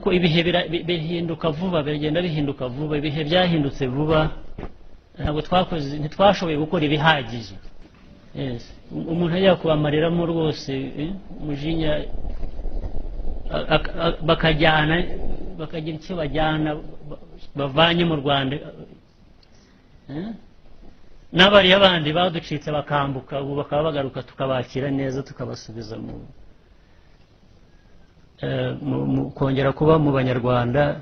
kuko ibihe bihinduka vuba, bigenda bihinduka vuba, ibihe byahindutse vuba, ntabwo ntitwashoboye gukora ibihagije. Umuntu ajya kubamareramo rwose umujinya, bakajyana bakagira icyo bajyana bavanye mu Rwanda, n'abariya bandi baducitse bakambuka ubu bakaba bagaruka tukabakira neza tukabasubiza mu kongera kuba mu Banyarwanda.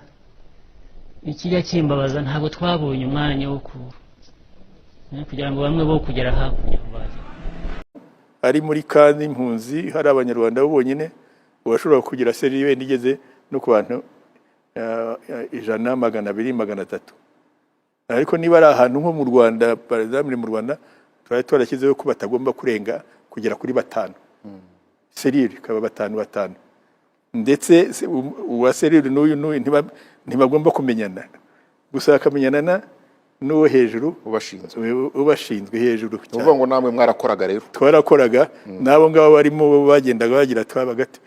Ikijya kimbabaza ntabwo twabonye umwanya wo kugira ngo bamwe bo kugera hakurya baje ari muri kandi impunzi hari Abanyarwanda bo bonyine bashobora kugira serire nigeze no ku bantu 100, 200, 300. Ariko niba ari ahantu nko mu Rwanda, par exemple mu Rwanda twari twarashyizeho ko batagomba kurenga kugera kuri 5 serire, kaba 5 ndetse uwa serire n'uyu ntibagomba kumenyana, gusa akamenyana n'uwo hejuru ubashinzwe hejuru. Uvuga ngo namwe mwarakoraga rero? Twarakoraga nabo ngabo barimo bagendaga bagira twabagati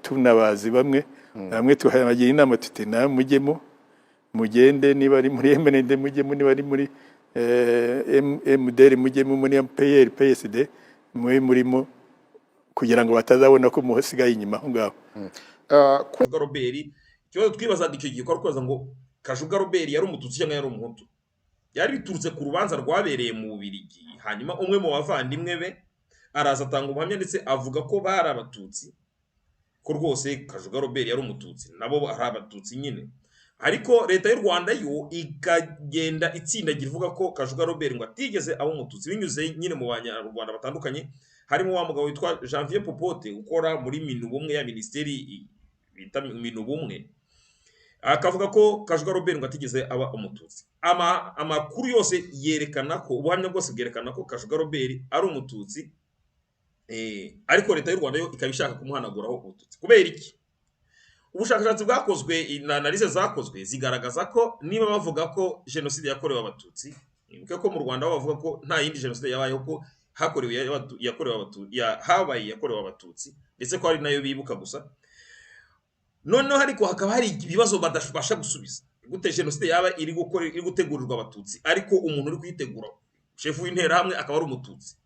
tunabazi bamwe tuhagira inama tuti na mugende niba ari muri MND mujyemo, niba ari muri MDR mujyemo, muri MPR PSD murimo kugira ngo batazabona ko muhasigaye inyuma aho ngaho. Kajuga Robert cyo twibazaga icyo gihe ko kwaza ngo Kajuga Robert yari umututsi cyangwa yari umuhutu. Yari biturutse ku rubanza rwabereye mu Bubiligi, hanyuma umwe mu bavandimwe be araza atanga ubuhamya ndetse avuga ko bari abatutsi, ko rwose Kajuga Robert yari umututsi nabo ari abatutsi nyine. Ariko leta y'u Rwanda yo ikagenda itsindagira ivuga ko Kajuga Robert ngo atigeze abo umututsi, binyuze nyine mu Banyarwanda batandukanye, harimo wa mugabo witwa Janvier Popote ukora muri Minubumwe ya ministeri bita Minubumwe, akavuga ko Kajuga Robert ngo atigeze aba umututsi. Amakuru yose yerekana ko, ubuhamya bwose bwerekana ko Kajuga Robert ari umututsi, ariko leta y'u Rwanda yo ikabishaka kumuhanaguraho ubututsi. Kubera iki? Ubushakashatsi bwakozwe na analyse zakozwe zigaragaza ko niba bavuga ko genocide yakorewe abatutsi, nibuke ko mu Rwanda bavuga ko nta yindi genocide yabayeho, ko hakorewe yakorewe abatutsi ndetse ko ari nayo bibuka gusa. Noneho ariko hakaba hari ibibazo badashobasha gusubiza. Gute genocide yaba iri gutegurirwa abatutsi ariko umuntu uri kuyitegura chef w'intera hamwe akaba ari umututsi?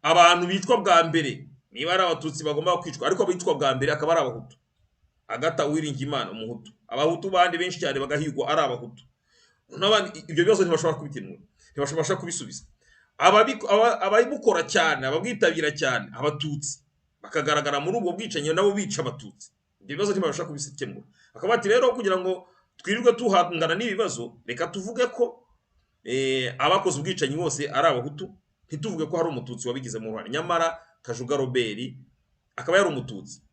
Abantu bitwa bwa mbere niba ari abatutsi bagomba kwicwa, ariko bitwa bwa mbere akaba ari abahutu. Agata Uwiringiyimana umuhutu, abahutu bandi benshi cyane bagahigwa ari abahutu. N'abandi ibyo bibazo ntibashobora kubitinura, ntibashobora kubisubiza. Ababikora cyane, ababwitabira cyane abatutsi bakagaragara muri ubwo bwicanyi nabo bica abatutsi. Ibyo bibazo ntibashobora kubisikemura. Akaba ati rero kugira ngo twirirwe tuhangana n'ibibazo, reka tuvuge ko abakoze ubwicanyi bose ari abahutu, ntituvuge ko hari umututsi wabigize mu Rwanda. Nyamara Kajuga Robert akaba yari umututsi.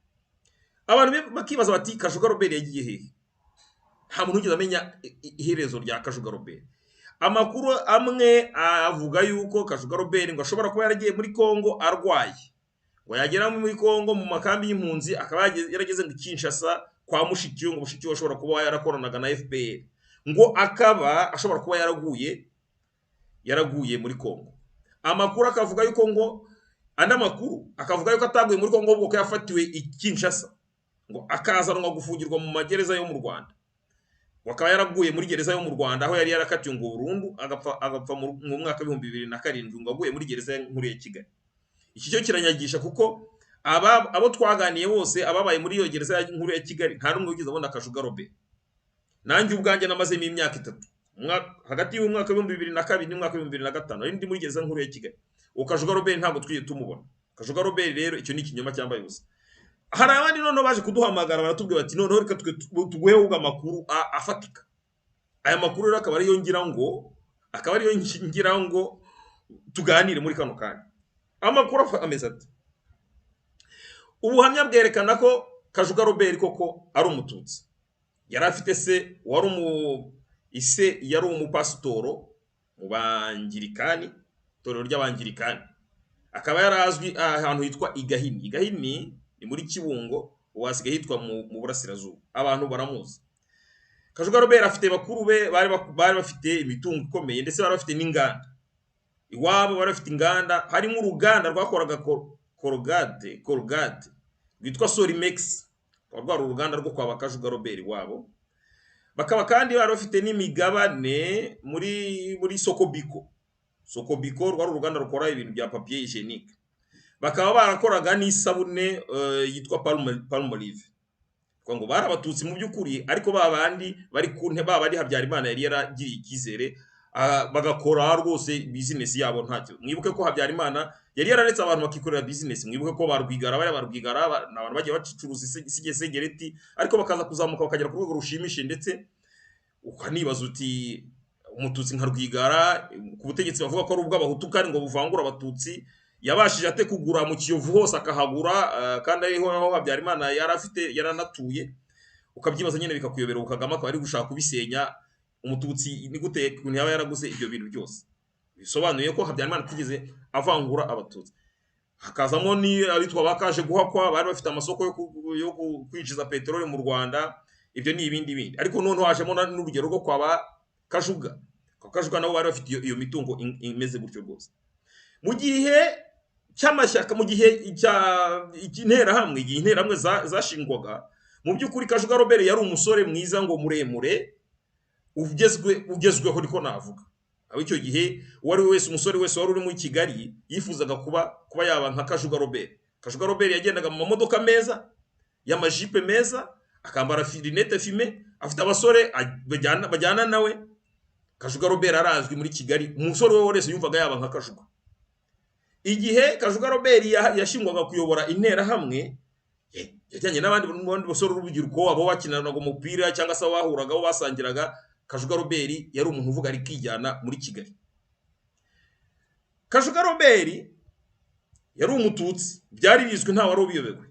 Abantu bakibaza bati Kajuga Robert yagiye hehe? Nta muntu ugeze amenya iherezo rya Kajuga Robert. Amakuru amwe avuga yuko Kajuga Robert ngo ashobora kuba yaragiye muri Kongo arwaye, ngo yagera muri Kongo mu makambi y'impunzi akaba yarageze ngo Kinshasa kwa Mushikiyo, ngo Mushikiyo ashobora kuba yarakoranaga na FPR, ngo akaba ashobora kuba yaraguye muri Kongo. Amakuru akavuga yuko ngo andi makuru akavuga yuko ataguye muri Kongo ubwo yafatiwe i Kinshasa, ngo akazanwa gufungirwa mu magereza yo mu Rwanda. Wakaba yaraguye muri gereza yo mu Rwanda aho yari yarakatiwe ngo burundu agapfa mu mwaka 2007 ngo aguye muri gereza nkuru ya Kigali. Iki cyo kiranyagisha kuko abo twaganiye bose ababaye muri iyo gereza nkuru ya Kigali nta rumwe ugize abona Kajuga Robert. Nanjye ubwanjye namazemo imyaka 3 hagati y'umwaka 2002 n'umwaka 2005 ari ndi muri gereza nkuru ya Kigali. Kajuga Robert ntabwo twiye tumubona. Kajuga Robert rero icyo ni ikinyoma cyambaye ubusa. Hari abandi none baje kuduhamagara baratubwira bati none reka tuguhe uga makuru afatika. Aya makuru rero akaba ariyo ngira ngo tuganire muri kano kanya. Amakuru ameze ati: ubuhamya bwerekana ko Kajuga Robert koko ari umututsi. Yari afite se yari umupasitoro mu Bangirikani, torero ry'Abangirikani. Akaba yarazwi ahantu hitwa Igahini. Igahini ni muri Kibungo, wasigaye hitwa mu Burasirazuba. Abantu baramuzi. Kajuga Robert afite bakuru be bari bafite imitungo ikomeye ndetse bari bafite n'inganda. Iwabo bari bafite inganda, harimo uruganda rwakoraga Colgate rwitwa Sorimex. rwari uruganda rwo kwa Kajuga Robert wabo. Bakaba kandi bari bafite n'imigabane muri Sokobiko rwari uruganda rukora ibintu bya papier hygienique. Bakaba barakoraga n'isabune yitwa Palmolive. Kwa ngo bari abatutsi mu by'ukuri, ariko babandi bari ku ntebe babandi Habyarimana yari yaragiriye ikizere, bagakora rwose business yabo ntacyo. Mwibuke ko Habyarimana yari yararetse abantu bakikorera business. Mwibuke ko barwigara n'abantu bagiye bacuruza segereti, ariko bakaza kuzamuka bakagera ku rwego rushimishe, ndetse ukanibaza uti umututsi nka Rwigara ku butegetsi bavuga ko ari ubw'abahutu kandi ngo buvangura abatutsi, yabashije ate kugura mu Kiyovu hose akahagura, kandi ariho aho Habyarimana yaranatuye. Ukabyibaza nyine bikakuyobera, ukagama akaba ari gushaka kubisenya. Umututsi ni gute kuntu yaba yaraguze ibyo bintu byose? Bisobanuye ko Habyarimana atigeze avangura abatutsi. Hakazamo ni abitwa bakaje guhakwa, bari bafite amasoko yo kwinjiza peteroli mu Rwanda. Ibyo ni ibindi, ariko none hajemo n'urugero rwo kwa Kajuga. Kajuga nabo bari bafite iyo mitungo imeze gutyo rwose. Mu gihe cy'amashyaka, mu gihe interahamwe zashingwaga, mu by'ukuri Kajuga Robert yari umusore mwiza ngo muremure ugezweho, ariko navuga abo icyo gihe uwari wese, umusore wese wari uri muri Kigali yifuzaga kuba yaba nka Kajuga Robert. Kajuga Robert yagendaga mu mamodoka meza y'amajipe meza, akambara rinete fime, afite abasore bajyana nawe. Kajuga Robert arazwi muri Kigali, umusore we wese yumvaga yaba nka Kajuga. Igihe Kajuga Robert yashingwaga kuyobora interahamwe, yajyanye n'abandi basore urubyiruko abo bakinanaga umupira cyangwa se bahuraga abo basangiraga. Kajuga Robert yari umuntu uvuga ari kijyana muri Kigali. Kajuga Robert yari umututsi, byari bizwi nta wari ubiyobewe.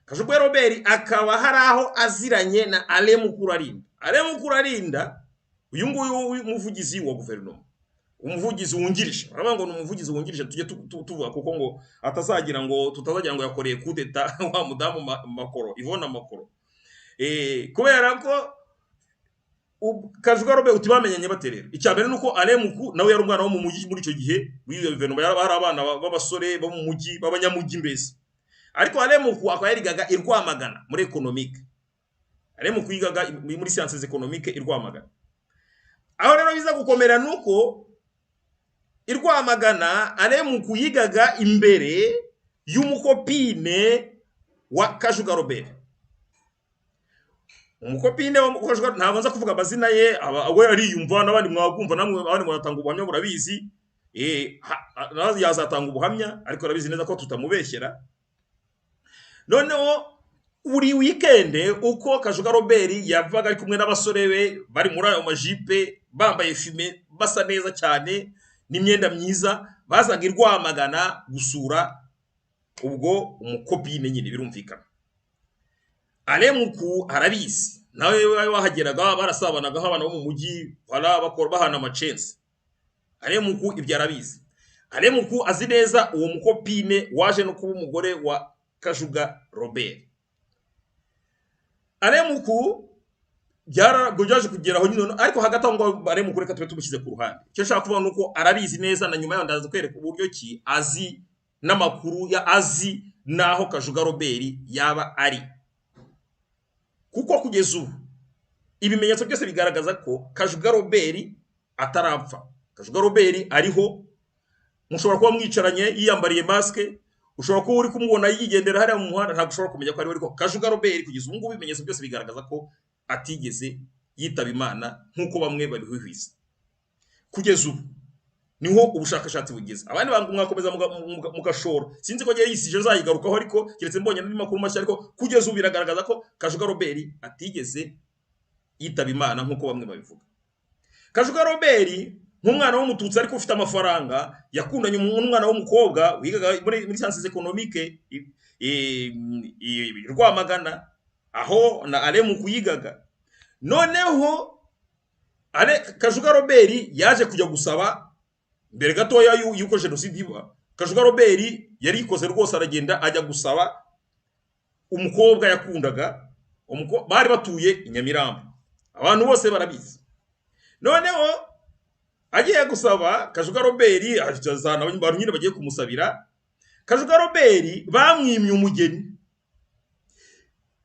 Kajuga Robert akaba hari aho aziranye na Alain Mukurarinda, uyu nguyu umuvugizi wa guverinoma, umuvugizi wungirije. Baravuga ngo ni umuvugizi wungirije, tujye tuvuga kuko ngo atazagira ngo yakoreye kudeta wa mudamu Makoro, Ivona Makoro. Kubera ko Kajuga Robert utibamenyanye baterera. Icyambere nuko Alain Muku nawe yari umwana wo mu mujyi muri icyo gihe, wiyo guverinoma yari abana b'abasore bo mu mujyi b'abanyamujyi mbese. Ariko Alain Muku akaba yarigaga i Rwamagana muri economique. Alain Muku yigaga muri sciences économiques i Rwamagana. Aho rero biza gukomera nuko i Rwamagana Alain Muku yigaga imbere y'umukopine wa Kajuga Robert. Umukopine wa Kajuga ntabwo nza kuvuga amazina ye, we ariyumva, n'abandi mwagumva, namwe abandi muratanga ubuhamya burabizi. Nazi yazatanga ubuhamya, ariko arabizi neza ko tutamubeshyera. Noneho buri weekend uko Kajuga Robert yavaga ari kumwe n'abasore be bari muri ayo majipe, bambaye fime, basa neza cyane n'imyenda myiza, bazaga i Rwamagana gusura ubwo umukopine nyine, birumvikana. Alain Muku arabizi, nawe wahageraga barasabanaga nk'abana bo mu mujyi, bakora bahana amacense. Alain Muku ibyo arabizi. Alain Muku azi neza uwo mukopine waje no kuba umugore wa Kajuga Robert. Alain Muku byaje kugeraho nyine, ariko hagati aho ngo Alain Muku reka tube tumushyize ku ruhande. Icyo nshaka kuvuga nuko arabizi neza, na nyuma yaho ndaza kwereka uburyo ki azi n'amakuru ya azi naho Kajuga Robert yaba ari. Kuko kugeza ubu ibimenyetso byose bigaragaza ko Kajuga Robert atarapfa. Kajuga Robert ariho, mushobora kuba mwicaranye yiyambariye maske, ushobora kuba uri kumubona yigendera hariya mu muhanda, ntabwo ushobora kumenya ko ari we. Ariko Kajuga Robert kugeza ubu ngubu ibimenyetso byose bigaragaza ko atigeze yitaba Imana nk'uko bamwe babihwihwisa. Kugeza ubu niho ubushakashatsi bugeze. Abandi bantu mwakomeza mugashora, sinzi ko giye yisije zayigarukaho, ariko kiretse mbonye n'indi makuru mashya, ariko kugeza ubu biragaragaza ko Kajuga Robert atigeze yitaba Imana nk'uko bamwe babivuga. Kajuga Robert nk'umwana w'umututsi ariko ufite amafaranga, yakundanye n'umwana w'umukobwa wigaga muri sciences économiques Rwamagana, aho na Alain Muku yigaga. Noneho Kajuga Robert yaje kujya gusaba mbere gatoya yuko jenoside iba. Kajuga Robert yari ikoze rwose, aragenda ajya gusaba umukobwa yakundaga, bari batuye i Nyamirambo, abantu bose barabizi. Noneho agiye gusaba Kajuga Robert, azana abantu nyine bagiye kumusabira. Kajuga Robert bamwimye umugeni,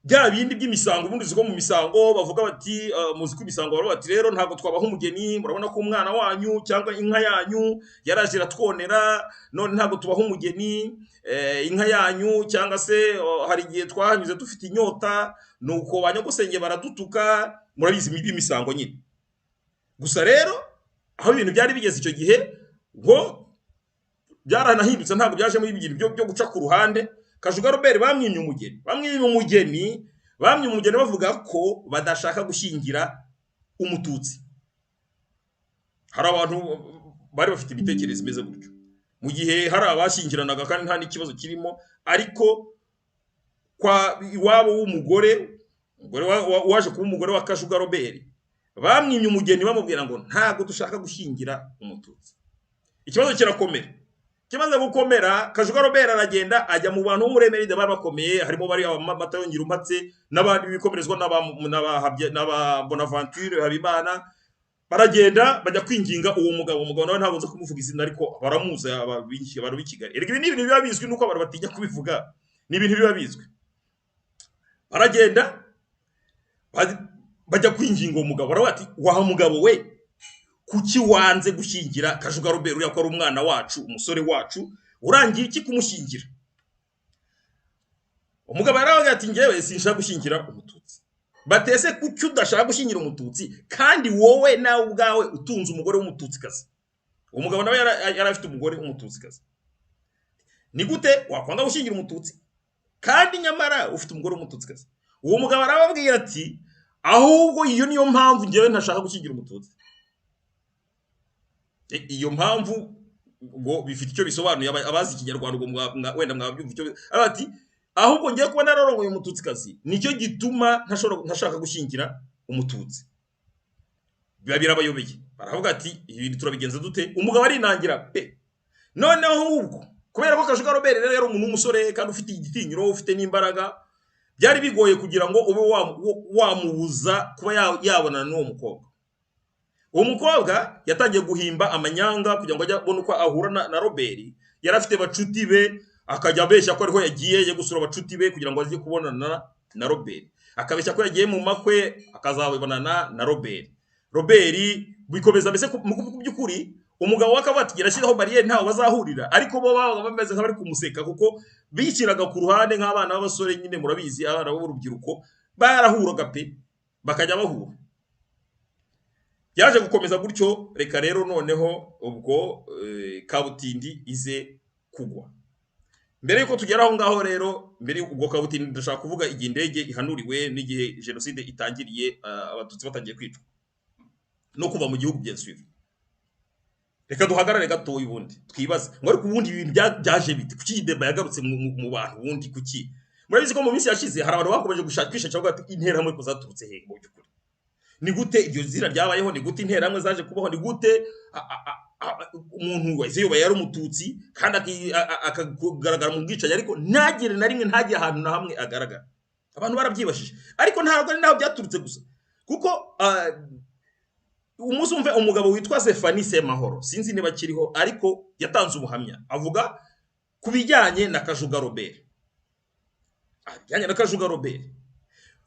bya bindi by'imisango ubundi ziko mu misango bavuga bati muzi ko imisango baravuga bati rero ntabwo twabaho umugeni murabona ko umwana wanyu cyangwa inka yanyu yaraje iratwonera none ntabwo tubaho umugeni inka yanyu cyangwa se hari igihe twahanyuze dufite inyota nuko banyagusenge baradutuka murabizi imisango nyine gusa rero aho ibintu byari bigeze icyo gihe ngo byaranahindutse ntabwo byaje muri ibintu byo guca ku ruhande Kajuga Robert bamwimye umugeni bavuga ko badashaka gushyingira umututsi hari abantu bari bafite ibitekerezo bimeze gutyo mu gihe hari abashyingiranaga kandi nta n'ikibazo kirimo ariko kwa iwabo w'umugore waje kuba umugore wa Kajuga Robert bamwimye umugeni bamubwira ngo ntabwo dushaka gushyingira umututsi ikibazo kirakomera kimaze gukomera Kajuga Robert aragenda ajya mu bantu b'umuremeri bari bakomeye harimo bari amata yongera umpatse n'abandi bikomerezwa n'aba Bonaventure Habimana baragenda bajya kwinginga uwo mugabo nawe ntabwo nza kumuvuga izina ariko baramuza ababinshi bari b'ikigali erega ibi ni ibintu biba bizwi nuko abantu batinya kubivuga ni ibintu biba bizwi baragenda bajya kwinginga uwo mugabo baravuga ati wa mugabo we kuki wanze gushyingira Kajuga Robert uriya ko ari umwana wacu umusore wacu urangiye iki kumushyingira umugabo aravuga ati ngewe sinshaka gushyingira umututsi batese kuki udashaka gushyingira umututsi kandi wowe nawe ubwawe utunze umugore w'umututsi kazi umugabo nawe yari afite umugore w'umututsi kazi ni gute wakwanga gushyingira umututsi kandi nyamara ufite umugore w'umututsi kazi uwo mugabo arababwira ati ahubwo iyo niyo mpamvu ngewe ntashaka gushyingira umututsi iyo mpamvu ngo bifite icyo bisobanuye abazi ikinyarwanda ngo wenda mwabyumva icyo ati ahubwo ngiye kuba nararongoye umututsi kazi nicyo gituma ntashaka gushyingira umututsi biba birabayobeye baravuga ati ibintu turabigenza dute umugabo arinangira pe noneho ahubwo kubera ko Kajuga Robert rero yari umuntu w'umusore kandi ufite igitinyiro ufite n'imbaraga byari bigoye kugira ngo ube wamubuza kuba yabonana n'uwo mukobwa uwo mukobwa yatangiye guhimba amanyanga kugira ngo ajye abone uko ahura na Robert yari afite bacuti be akajya abeshya ko ariho yagiye gusura bacuti be kugira ngo aze kubonana na Robert akabeshya ko yagiye mu makwe akazabonana na Robert bikomeza mbese mu by'ukuri umugabo wakabatigera ashyiraho bariyeri ntaho bazahurira ariko bo baba bameze nk'abari kumuseka kuko biciraga ku ruhande nk'abana b'abasore nyine murabizi abana b'urubyiruko barahuraga pe bakajya bahura yaje gukomeza gutyo reka rero noneho ubwo kabutindi ize kugwa mbere yuko tugera aho ngaho rero mbere ubwo kabutindi ndashaka kuvuga igihe indege ihanuriwe n'igihe jenoside itangiriye abatutsi batangiye kwicwa no kuva mu gihugu byensubira reka duhagarare gato ubundi twibaze ngo ariko ubundi ibintu byaje bite kuki ideba yagarutse mu bantu ubundi kuki murabizi ko mu minsi yashize hari abantu bakomeje gushakisha cyangwa interahamwe ko zaturutse he mu by'ukuri ni gute iryo zira ryabayeho ni gute interahamwe zaje kubaho ni gute umuntu wese yoba yari umututsi kandi akagaragara mu bwicanyi ariko ntagire na rimwe ntagire ahantu na hamwe agaragara abantu barabyibashije ariko ntabwo ari naho byaturutse gusa kuko umunsi umve umugabo witwa Zephanie Semahoro sinzi niba kiriho ariko yatanze ubuhamya avuga ku bijyanye na Kajuga Robert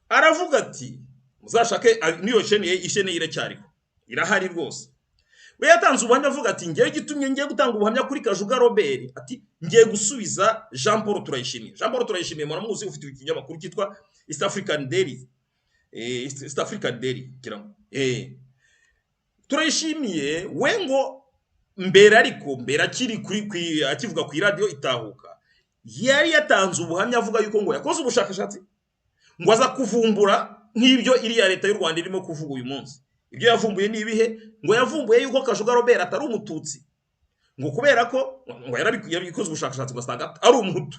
aravuga ati muzashake niyo ishene iracyariho irahari rwose we yatanze ubuhamya avuga ati ngiye gitumye ngiye gutanga ubuhamya kuri Kajuga Robert ati ngiye gusubiza Jean Paul Turayishimiye muramuzi ufite ikinyamakuru cyitwa East African Daily kirango Turayishimiye we ngo mbere akiri akivuga ku radio Itahuka yari yatanze ubuhamya avuga yuko ngo yakoze ubushakashatsi ngo aza kuvumbura nk'ibyo iriya leta y'u Rwanda irimo kuvuga uyu munsi ibyo yavumbuye ni ibihe ngo yavumbuye yuko Kajuga Robert atari umututsi ngo kubera ko ngo yarabikoze ubushakashatsi ugasanga ari umuhutu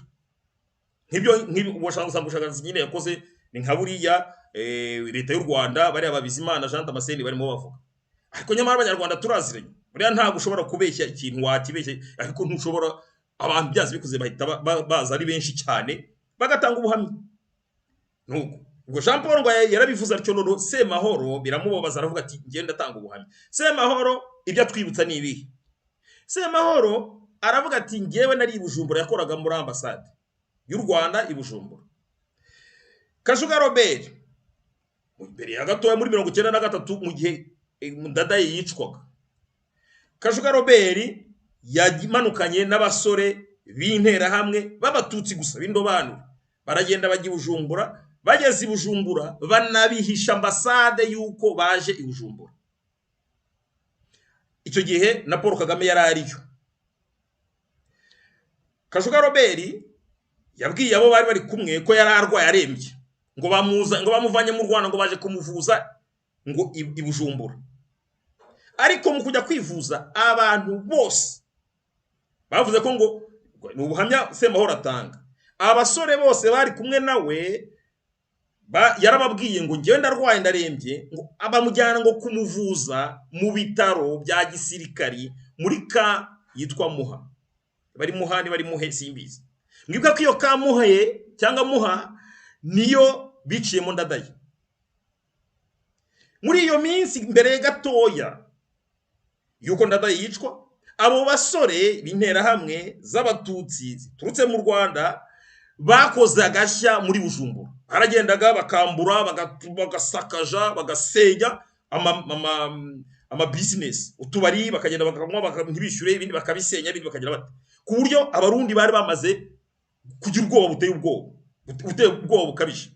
nk'ibyo ubushakashatsi nyine yakoze ni nka buriya leta y'u Rwanda bari Bizimana Jean Damascene barimo bavuga ariko nyamara abanyarwanda turaziranye buriya ntabwo ushobora kubeshya ikintu wakibeshya ariko ntushobora abantu byazi bikuze bahita baza ari benshi cyane bagatanga ubuhamya nuko ubwo Jean Paul ngo yarabivuze atyo none Semahoro biramubabaza aravuga ati ngenda tanga ubuhamya Semahoro ibyo twibutsa ni ibihe Semahoro aravuga ati ngewe nari i Bujumbura yakoraga muri ambassade y'u Rwanda i Bujumbura Kashuga Robert imbere ya gatoya muri 1993 mu gihe Ndadaye yicwaga, Kashuga Robert yagimanukanye n'abasore b'intera hamwe b'abatutsi gusa b'indobanure, baragenda bajya Bujumbura, bageze Bujumbura banabihisha ambasade yuko baje i Bujumbura. Icyo gihe na Paul Kagame yari ariyo. Kashuga Robert yabwiye abo bari bari kumwe ko yari arwaye arembye, ngo bamuvanye mu Rwanda ngo baje kumuvuza ngo i Bujumbura. Ariko mu kujya kwivuza abantu bose bavuze ko ngo ni ubuhamya Semahoro atanga, abasore bose bari kumwe nawe yarababwiye ngo ngewe ndarwaye ndarembye, ngo abamujyana ngo kumuvuza mu bitaro bya gisirikari muri ka yitwa Muha, bari Muha ni bari Muhe simbizi. Mwibuka ko iyo ka Muhe cyangwa Muha niyo biciyemo Ndadaye. Muri iyo minsi mbere gatoya yuko Ndadaye yicwa, abo basore b'intera hamwe z'abatutsi ziturutse mu Rwanda bakoze agashya muri Bujumbura, baragendaga bakambura bagasakaja bagasenya ama business, utubari bakagenda bakanywa ntibishyure, ibindi bakabisenya, ibindi bakagira bate, ku buryo abarundi bari bamaze kugira ubwoba buteye ubwoba bukabije.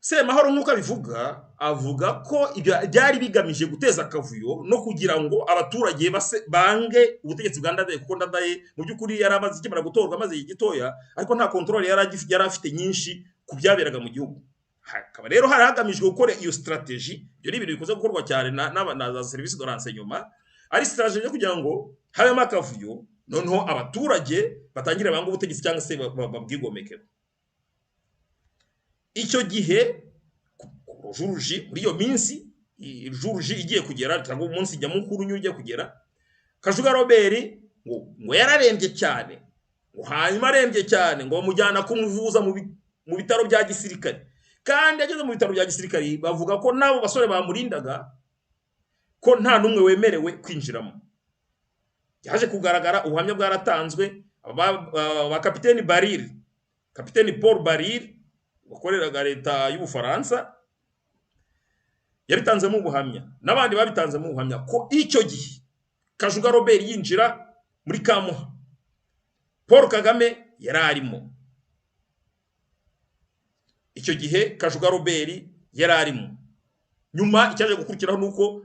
Semahoro nk'uko abivuga, avuga ko ibyo byari bigamije guteza akavuyo no kugira ngo abaturage bange ubutegetsi bwa Ndadaye, kuko Ndadaye mu by'ukuri yari amaze ikimara gutorwa amaze igitoya, ariko nta control yari afite nyinshi ku byaberaga mu gihugu. Hakaba rero hari hagamijwe gukora iyo strategy, ibyo ni ibintu bikoze gukorwa cyane na za service de renseignement, ari strategy yo kugira ngo habemo akavuyo, noneho abaturage batangire banga ubutegetsi cyangwa se babwigomekera. Icyo gihe Juruji muri iyo minsi Juruji igiye kugera cyangwa umunsi njya mukuru ugiye kugera, Kashuga Robert ngo yararembye cyane, ngo hanyuma arembye cyane ngo bamujyana kumuvuza mu bitaro bya gisirikare, kandi ageze mu bitaro bya gisirikare bavuga ko nabo basore bamurindaga ko nta numwe wemerewe kwinjiramo. Yaje kugaragara ubuhamya bwaratanzwe ba kapiteni Baril, kapiteni Paul Baril wakoreraga leta y'Ubufaransa, yabitanzemo ubuhamya n'abandi babitanzemo ubuhamya ko icyo gihe Kashuga Robert yinjira muri Kamuha Paul Kagame yari arimo. Icyo gihe Kashuga Robert yari arimo. Nyuma icyaje gukurikiraho nuko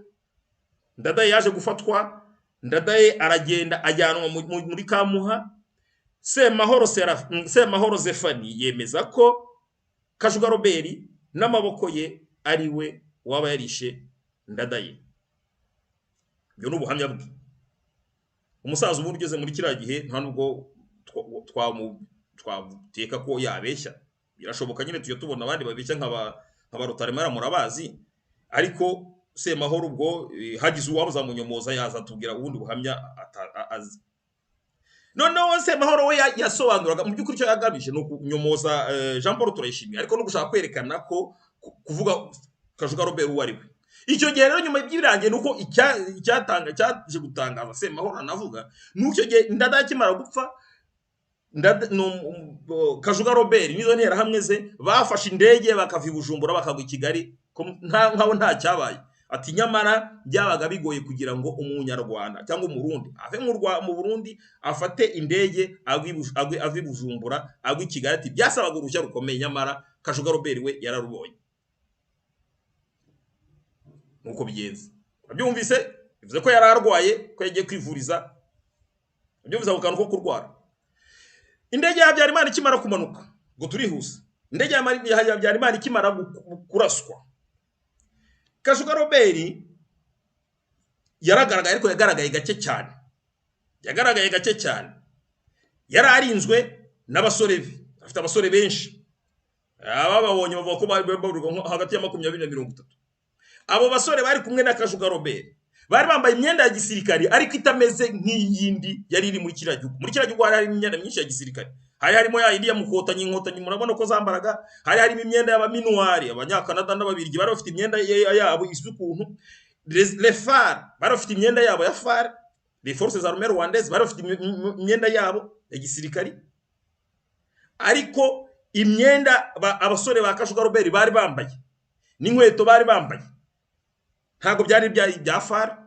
Ndadaye yaje gufatwa, Ndadaye aragenda ajyanwa muri Kamuha. Semahoro Zefani yemeza ko Kashuga Robert n'amaboko ye ari we waba yarishe Ndadaye. Byo n'ubuhamya bwe. Umusaza ubu ugeze muri kiriya gihe nta nubwo twateka ko yabeshya, birashoboka nyine tujye tubona abandi babeshya nk'aba Rutaremara murabazi, ariko Semahoro ubwo hagize uwabuza munyomoza yazatubwira ubundi buhamya azi. Noneho Semahoro we yasobanuraga mu by'ukuri cyo yagamije no kunyomoza Jean Paul Turayishimiye, ariko no gushaka kwerekana ko kuvuga Kashuga Robert uwo ari we. Icyo gihe rero nyuma y'ibyirangiye nuko cyaje gutangaza Semahoro anavuga nuko gihe Ndadaye kimara gupfa, Kashuga Robert nizo ntera hamwe ze bafashe indege bakava i Bujumbura bakagwa i Kigali nkaho nta cyabaye. Ati nyamara byabaga bigoye kugira ngo umunyarwanda cyangwa umurundi ave mu Burundi afate indege ave Bujumbura agwe i Kigali, ati byasabaga uruhushya rukomeye, nyamara Kashuga Robert we yararubonye. Nuko bigenze. Abyumvise bivuze ko yari arwaye, ko yagiye kwivuriza. Abyumvise ako kantu ko kurwara. Indege ya Habyarimana ikimara kumanuka ngo turihuse, indege ya Habyarimana ikimara kuraswa, Kashuga Robert yaragaragaye, ariko yagaragaye gake cyane. Yari arinzwe n'abasore be, afite abasore benshi, ababonye bavuga ko bari hagati ya 20 na 30. Abo basore bari kumwe na Kashuga Robert bari bambaye imyenda ya gisirikari ariko itameze nk'iyindi yari iri muri kiriya gihugu. Muri kiriya gihugu hari imyenda myinshi ya gisirikari, hari harimo ya indi ya inkotanyi murabona ko zambaraga, hari harimo imyenda y'abaminuari, abanyakanada n'ababirigi bari bafite imyenda yabo isukuntu, les FAR bari bafite imyenda yabo ya FAR, les forces armées rwandaises bari bafite imyenda yabo ya gisirikari. Ariko imyenda abasore ba Kashuga Robert bari bambaye n'inkweto bari bambaye ntago byari bya FAR,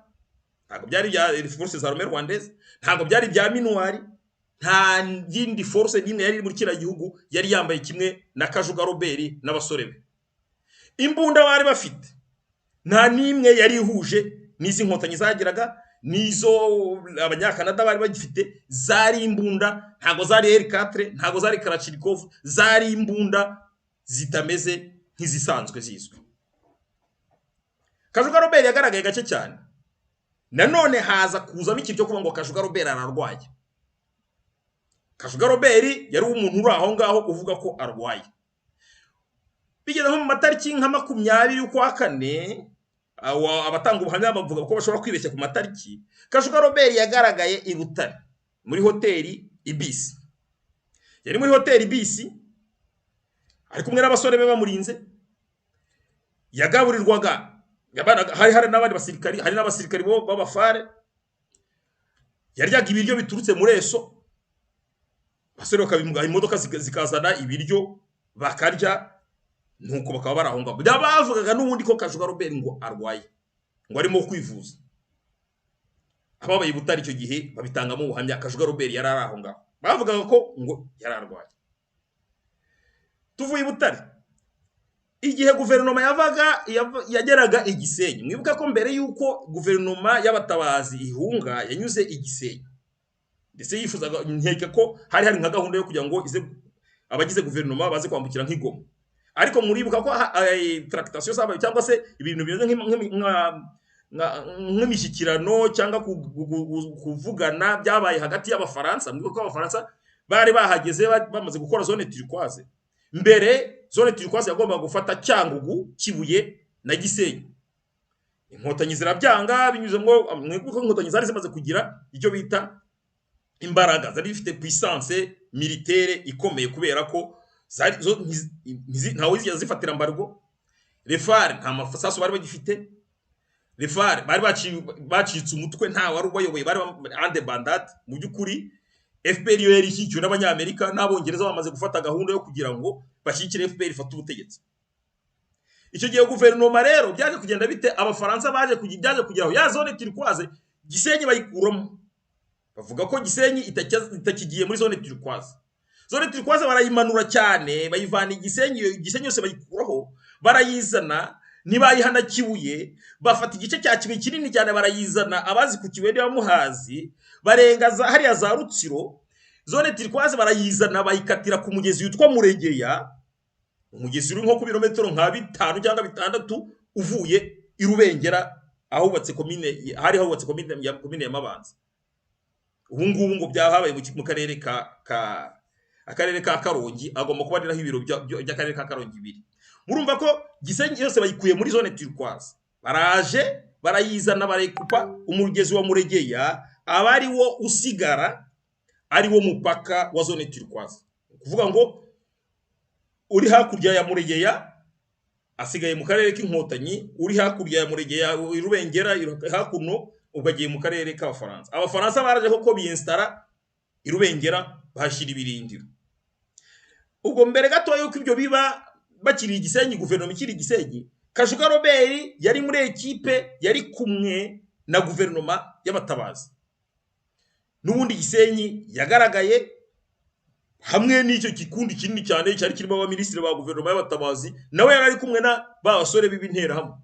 ntago byari bya forces armées rwandaises, ntago byari bya minuari, nta yindi force n'imwe yari muri kira gihugu yari yambaye kimwe na Kashuga Robert n'abasore be. Imbunda bari bafite nta nimwe yari ihuje n'izi nkotanyi zagiraga, nizo abanyakanada bari bagifite, zari imbunda ntago zari R4, ntago zari Kalashnikov, zari imbunda zitameze nk'izisanzwe zizwe. Kashuga Robert yagaragaye gake cyane. Nanone haza kuzamo ikintu cyo kuvuga ngo Kashuga Robert ararwaye. Kashuga Robert yari umuntu uri aho ngaho uvuga ko arwaye. Bigeze mu matariki nka 20 y'ukwa kane, abatanga ubuhamya bavuga ko bashobora kwibeshya ku matariki. Kashuga Robert yagaragaye i Butare muri hoteli Ibisi. Yari muri hoteli Ibisi ari kumwe n'abasore be bamurinze. Yagaburirwaga hari n'abandi basirikari, hari n'abasirikari bo b'abafare. Yaryaga ibiryo biturutse muri eso. Basore bakabimugaha imodoka zikazana ibiryo bakarya, nuko bakaba barahonga. Bavugaga n'ubundi ko Kashuga Robert ngo arwaye, ngo arimo kwivuza. Ababaye Butare icyo gihe babitangamo ubuhamya Kashuga Robert yari arahonga. Bavugaga ko ngo yari arwaye. Tuvuye Butare, igihe guverinoma yageraga igisenyi, mwibuka ko mbere yuko guverinoma y'abatabazi ihunga yanyuze igisenyi, ndetse yifuzaga nkeka ko hari nka gahunda yo kugira ngo abagize guverinoma baze kwambukira nk'Igoma. Ariko muribuka ko tractation zabaye cyangwa se ibintu bimeze nk'imishyikirano cyangwa kuvugana byabaye hagati y'Abafaransa. Mwibuka ko Abafaransa bari bahageze bamaze gukora zone turquoise. Mbere zone turquoise yagombaga gufata Cyangugu, Kibuye na Gisenyi. Inkotanyi zirabyanga binyuze ngo mwibuka inkotanyi zari zimaze kugira icyo bita imbaraga, zari zifite puissance militaire ikomeye kubera ko zari ntawe zifatira embargo. Les FAR nta mafasaso bari bagifite. Les FAR bari bacitse umutwe, nta wari ubayoboye, bari ande bandate. Mu byukuri FPR yo yari ishyikiwe n'Abanyamerika n'Abongereza bamaze gufata gahunda yo kugira ngo bashyikire FPR ifata ubutegetsi. Icyo gihe guverinoma rero byaje kugenda bite, Abafaransa byaje kugeraho ya zone turquoise Gisenyi bayikuramo. Bavuga ko Gisenyi itakigiye muri zone turquoise. Zone turquoise barayimanura cyane, bayivana Gisenyi yose bayikuraho, barayizana, nibayihana Kibuye, bafata igice cya Kibuye kinini cyane barayizana, abazi ku Kibuye bamuhazi, barengaza hariya za Rutsiro. Zone turquoise barayizana bayikatira ku mugezi witwa Muregeya. Umugezi uri nko ku birometero nka 5 cyangwa 6 uvuye i Rubengera, ahubatse komine, hari ahubatse komine ya Mabanza. Ubu ngubu ngo byahabaye mu karere akarere ka Karongi, agomba kuba ari naho ibiro by'akarere ka Karongi biri. Murumva ko Gisenyi yose bayikuye muri zone turquoise, baraje barayizana barayikupa. Umugezi wa Muregeya abari wo usigara ari wo mupaka wa zone turquoise. Kuvuga ngo uri hakurya ya Muregeya asigaye mu karere k'Inkotanyi, uri hakurya ya Muregeya i Rubengera hakuno ubagiye mu karere k'Abafaransa. Abafaransa baraje ko biinstara i Rubengera bahashira ibirindiro. Ubwo mbere gato yuko ibyo biba bakiri Gisenyi, guverinoma ikiri Gisenyi, Kashuga Robert yari muri ekipe yari kumwe na guverinoma y'abatabazi. N'ubundi Gisenyi yagaragaye hamwe n'icyo gikundi kinini cyane cyari kirimo abaminisitiri ba guverinoma y'abatabazi, nawe yari kumwe na ba basore b'ibintera hamwe.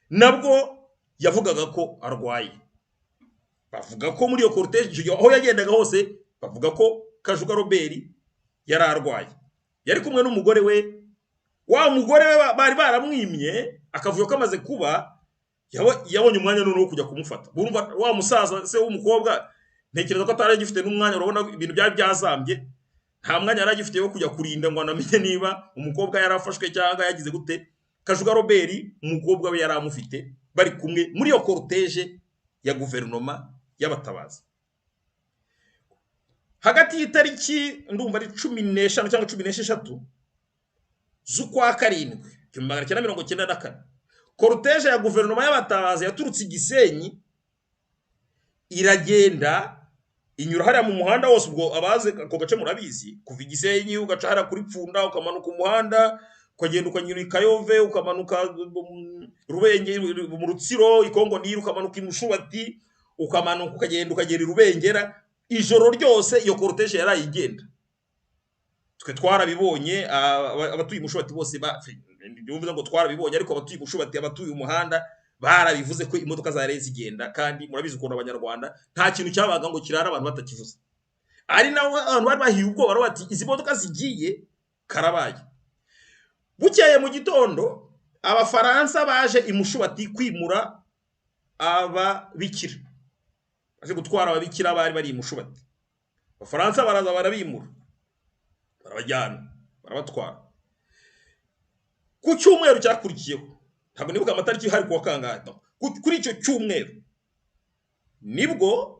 Nabwo yavugaga ko arwaye. Bavuga ko muri iyo cortege aho yagendaga hose bavuga ko Kashuga Robert yari arwaye. Yari kumwe n'umugore we, wa mugore we bari baramwimye, akavuyo kamaze kuba yabonye umwanya none wo kujya kumufata. Burumva wa musaza se w'umukobwa, ntekereza ko atari gifite n'umwanya, urabona ibintu byari byazambye, nta mwanya yari agifite wo kujya kurinda ngo anamenye niba umukobwa yarafashwe cyangwa yagize gute. Kashuga Robert umukobwa we yari amufite, bari kumwe muri iyo cortege ya guverinoma y'abatabazi. Hagati y'itariki ndumva ari 15 cyangwa 16 z'ukwa karindwi 1994, cortege ya guverinoma y'abatabazi yaturutse Gisenyi iragenda inyura hariya mu muhanda wose, ubwo abaze ako gace murabizi, kuva Igisenyi ugaca hariya kuri Pfunda ukamanuka umuhanda ukagenda ukanyura i Kayove ukamanuka Rubenge mu Rutsiro Ikongo Niri ukamanuka Imushubati ukamanuka ukagenda ukagera i Rubengera. Ijoro ryose iyo cortege yarayigenda, twe twarabibonye. Abatuye Mushubati bose bivuze ngo twarabibonye, ariko abatuye Mushubati, abatuye umuhanda barabivuze ko imodoka zare zigenda, kandi murabizi ukuntu abanyarwanda nta kintu cyabaga ngo kirara abantu batakivuze. Ari nawe abantu bari bahiye ubwoba bati izi modoka zigiye karabaye. Bukeye mu gitondo Abafaransa baje Imushubati kwimura ababikira, baje gutwara ababikira bari bari Imushubati. Abafaransa baraza barabimura, barabajyana, barabatwara. Ku cyumweru cyakurikiyeho, ntabwo nibuka amatariki hari kuwa kangahe, kuri icyo cyumweru nibwo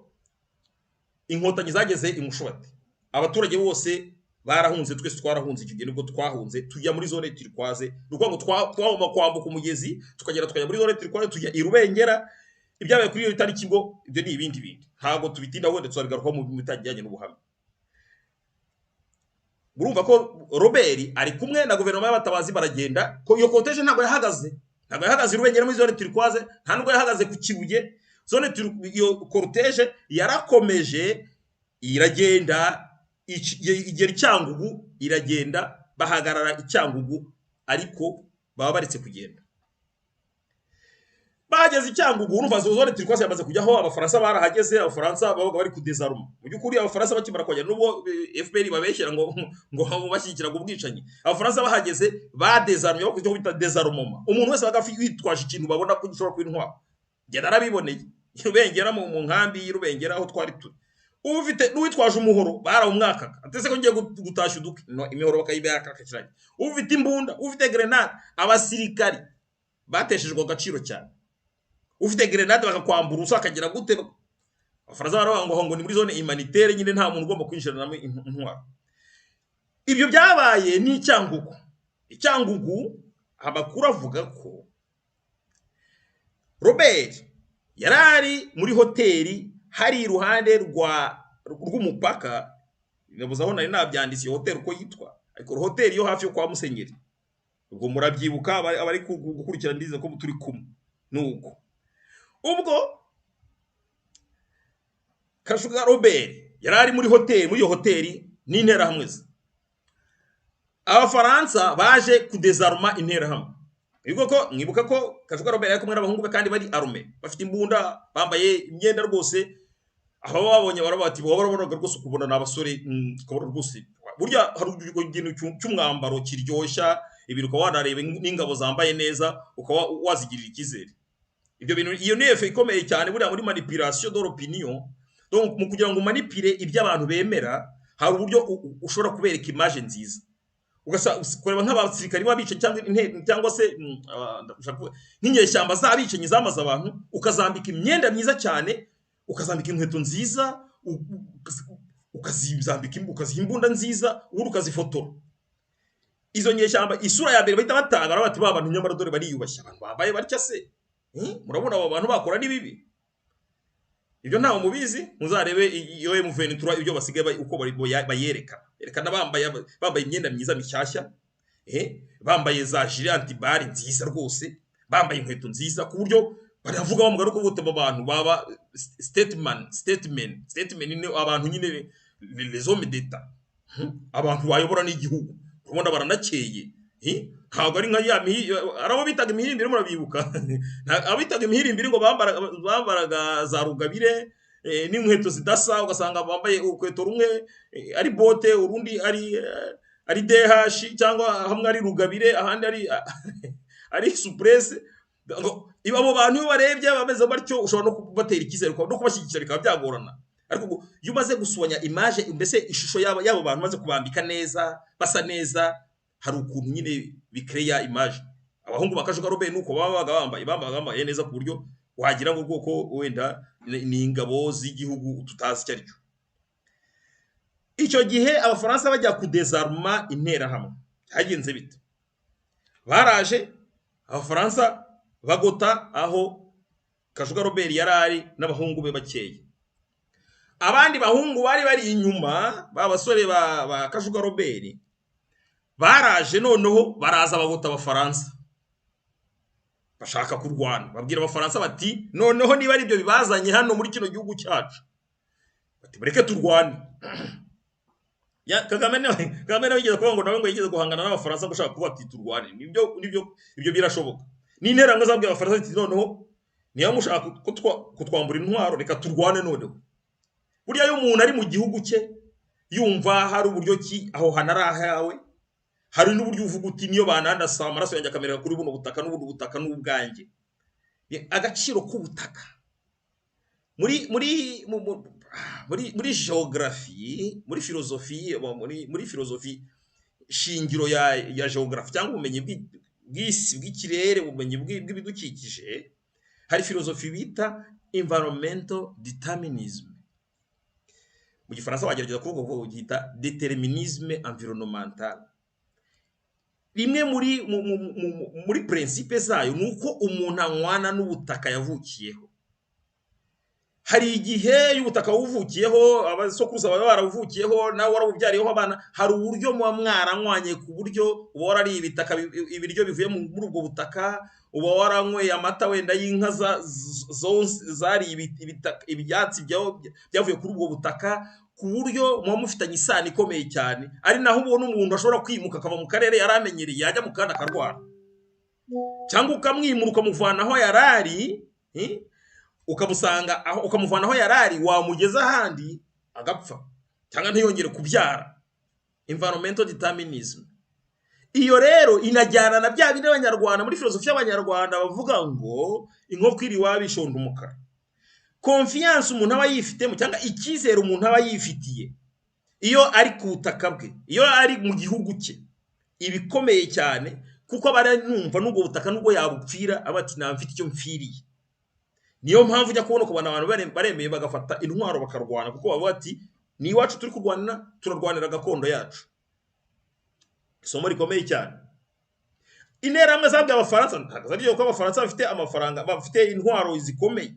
inkotanyi zageze Imushubati. Abaturage bose barahunze, twese twarahunze. Icyo gihe nibwo twahunze tujya muri zone turquoise, nuko ngo twahoma kwambuka umugezi tukagera muri zone turquoise tujya i Rubengera. Ibyabaye kuri iyo tariki ngo ibyo ni ibindi ntabwo tubitinda, wenda tuzabigaruka mu bitajyanye n'ubuhamya. Murumva ko Robert ari kumwe na guverinoma y'abatabazi baragenda, ko iyo cortege ntabwo yahagaze i Rubengera muri zone turquoise, nta nubwo yahagaze ku Kibuye. Iyo cortege yarakomeje iragenda igera i Cyangugu, iragenda bahagarara i Cyangugu, ariko baba baretse kugenda. Bageze i Cyangugu, urumva zone turquoise yamaze kujyaho. Abafaransa barahageze, Abafaransa babaga bari kudesaruma. Mu by'ukuri Abafaransa bakimara kugenda, nubwo FPR babeshyira ngo bashyigikiraga ubwicanyi, Abafaransa bahageze badesarumye, bakujya bita desarmement. Umuntu wese baga yitwaje ikintu babona ko gishobora kwintwara. Genda narabiboneye Rubengera mu nkambi y'Irubengera aho twari turi. Ufite n'uwitwaje umuhoro barawumwakaga, atese ko ngiye gutashya uduke imihoro bakayibaka kakiranye. Ufite imbunda, ufite grenade, abasirikari bateshejwe agaciro cyane. Ufite grenade bakakwambura usa akagira gute. Abafaransa baravuga ngo ni muri zone humanitaire, nyine nta muntu ugomba kwinjiranamo intwaro. Ibyo byabaye ni Cyangugu. Icyangugu amakuru avuga ko Robert yarari muri hoteli hari iruhande rw'umupaka. Nabuze aho nari nabyanditse iyo hoteli uko yitwa, ariko hoteli yo hafi yo kwa Musenyeri. Ubwo murabyibuka abari gukurikira ndize ko turi kumwe. Nuko ubwo Kashuga Robert yarari muri hoteli, muri iyo hoteli n'intera hamwe. Abafaransa baje kudesarma intera hamwe. Mwibuka ko Kashuga Robert yari kumwe n'abahungu be kandi bari arme, bafite imbunda, bambaye imyenda rwose. Aba babonye barabati babonaga rwose kubona n'abasore tukabona rwose. Burya hari ikintu cy'umwambaro kiryoshya ibintu, ukaba wanareba n'ingabo zambaye neza ukaba wazigirira ikizere. Ibyo bintu iyo ni efe ikomeye cyane buriya muri manipulation de l'opinion. Donc mu kugira ngo manipule ibyo abantu bemera, hari uburyo ushobora kubereka image nziza. Ugasaba nk'abasirikari babice cyangwa se nk'inyeshyamba zabicenye zamaze abantu, ukazambika imyenda myiza cyane, ukazambika inkweto nziza, ukazambika imbunda nziza, ubundi ukazifotora. Izo nyeshyamba isura ya mbere bahita batanga bati ba bantu nyamara dore bariyubashya, abantu bambaye barya se. Murabona abo bantu bakora nibibi. Ibyo ntawo mubizi, muzarebe iyo M23 ibyo basigaye uko bayereka. Erekana bambaye imyenda myiza mishyashya, bambaye za jire antibari nziza rwose, bambaye inkweto nziza ku buryo baravuga bamuga ruko gutema abantu baba statement ni abantu nyine les hommes d'état, abantu bayobora n'igihugu. Urabona baranakeye, ntabwo ari nka ya arabo bitaga imihirimbire, murabibuka abitaga imihirimbire ngo bambaraga za rugabire n'inkweto zidasa, ugasanga bambaye ukweto rumwe ari bote, urundi ari DH, cyangwa hamwe ari rugabire ahandi ari suppresse. Abo bantu iyo barebye bameze batyo ushobora no kubatera ikizere no kubashyigikira bikaba byagorana. Ariko iyo umaze gusubanya image, mbese ishusho yabo bantu maze kubambika neza, basa neza, hari ukuntu nyine bikreya image. Abahungu bakashuka Robert nuko bambaye neza ku buryo wagira ngo ubwoko wenda ni ingabo z'igihugu tutazi cyari cyo. Icyo gihe Abafaransa bajya kudesarma intera hamwe, hagenze bite? Baraje Abafaransa bagota aho Kashuga Robert yarari n'abahungu be bakeye. abandi bahungu bari inyuma b'abasore ba Kashuga Robert baraje noneho baraza bagota abafaransa bashaka kurwana babwira abafaransa bati noneho niba ari byo bibazanye hano muri kino gihugu cyacu bati bareke turwane. Ya Kagame yigeze kuvuga ngo nawe ngo yigeze guhangana n'abafaransa gushaka kuba ati turwane. Ibyo birashoboka. N'interango zabwiye abafaransa ati noneho niyo mushaka kutwambura intwaro reka turwane noneho. Burya yo umuntu ari mu gihugu cye yumva hari uburyo ki aho hanarahawe hari n'uburyo uvuga uti niyo banandasa amaraso yanjye akamerera kuri buno butaka n'ubundi butaka n'ubwanjye. Agaciro k'ubutaka muri geography muri filozofi shingiro ya geography cyangwa ubumenyi bw'isi bw'ikirere ubumenyi bw'ibidukikije hari filozofi bita environmental determinism mu gifaransa wagerageza kuvuga ko gita determinisme environnemental. Rimwe muri principe zayo nuko umuntu anywana n'ubutaka yavukiyeho. Hari igihe y'ubutaka wuvukiyeho abasokuruza baba baravukiyeho nawe warabubyariyeho abana hari uburyo mu mwaranywanye ku buryo uba warari ibitaka ibiryo bivuye muri ubwo butaka uba waranyweye amata wenda y'inka zari ibyatsi byavuye kuri ubwo butaka ku buryo muba mufitanye isano ikomeye cyane ari naho ubona umuntu ashobora kwimuka akava mu karere yaramenyereye yajya mu kandi akarwara cyangwa ukamwimura ukamuvana aho yarari ukamusanga aho ukamuvana aho yarari wamugeza ahandi agapfa cyangwa ntiyongere kubyara. Environmental determinism iyo rero inajyana na bya bindi abanyarwanda muri filozofi y'abanyarwanda bavuga ngo inkoko iri wabishonda umukara. Confiance umuntu aba yifitemo cyangwa icyizere umuntu aba yifitiye iyo ari ku butaka bwe iyo ari mu gihugu cye ibikomeye cyane kuko abaranumva n'ubwo butaka n'ubwo yabupfira abati nta mfite icyo mfiriye. Niyo mpamvu ujya kubona ko abantu baremeye bagafata intwaro bakarwana kuko bavuga ati ni iwacu turi kurwana turarwanira gakondo yacu. Isomo rikomeye cyane. Interamwe zabwiye abafaransa ntazagiye ko abafaransa bafite amafaranga bafite intwaro zikomeye.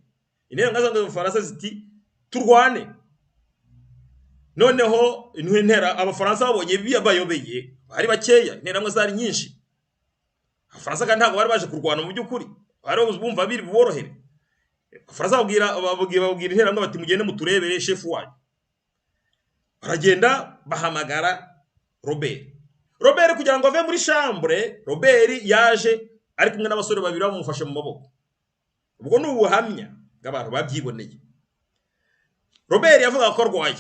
Interamwe zabwiye abafaransa ziti turwane. Noneho intera abafaransa babonye bayobeye bari bakeya interamwe zari nyinshi. Abafaransa kandi ntabwo bari baje kurwana mu by'ukuri bari bumva biri buborohere. Abafaransa babwira interamwe bati mugende muturebere chef wanyu. Baragenda bahamagara Robert kugira ngo ave muri chambre. Robert yaje ari kumwe n'abasore babiri bamufashe mu maboko. Ubwo ni ubuhamya bw'abantu babyiboneye. Robert yavuga ko arwaye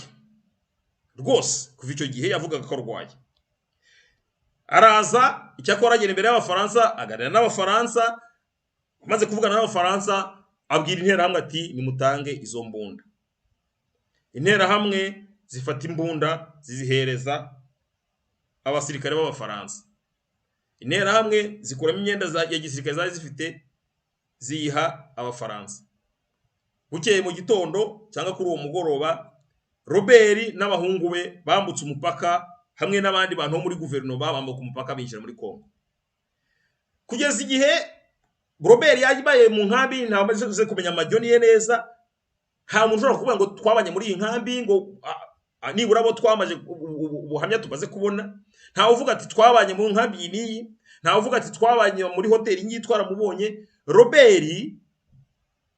rwose kuva icyo gihe yavugaga ko arwaye. Araza icyakora agenda imbere y'abafaransa aganira n'abafaransa amaze kuvugana n'abafaransa abwira interahamwe ati nimutange izo mbunda. Interahamwe zifata imbunda zizihereza abasirikare b'abafaransa. Interahamwe zikuramo imyenda ya gisirikare zari zifite ziyiha abafaransa. Bukeye mu gitondo cyangwa kuri uwo mugoroba Robert n'abahungu be bambutse umupaka hamwe n'abandi bantu bo muri guverinoma bambuka umupaka binjira muri Kongo. Kugeza igihe Robert yagiye mu nkambi nta maze kumenya amajyoni ye neza nta muntu ushobora kuvuga ngo twabanye muri iyi nkambi ngo nibura abo twamaje ubuhamya tumaze kubona nta uvuga ati twabanye mu nkambi niyi nta uvuga ati twabanye muri hoteli nyi twaramubonye. Robert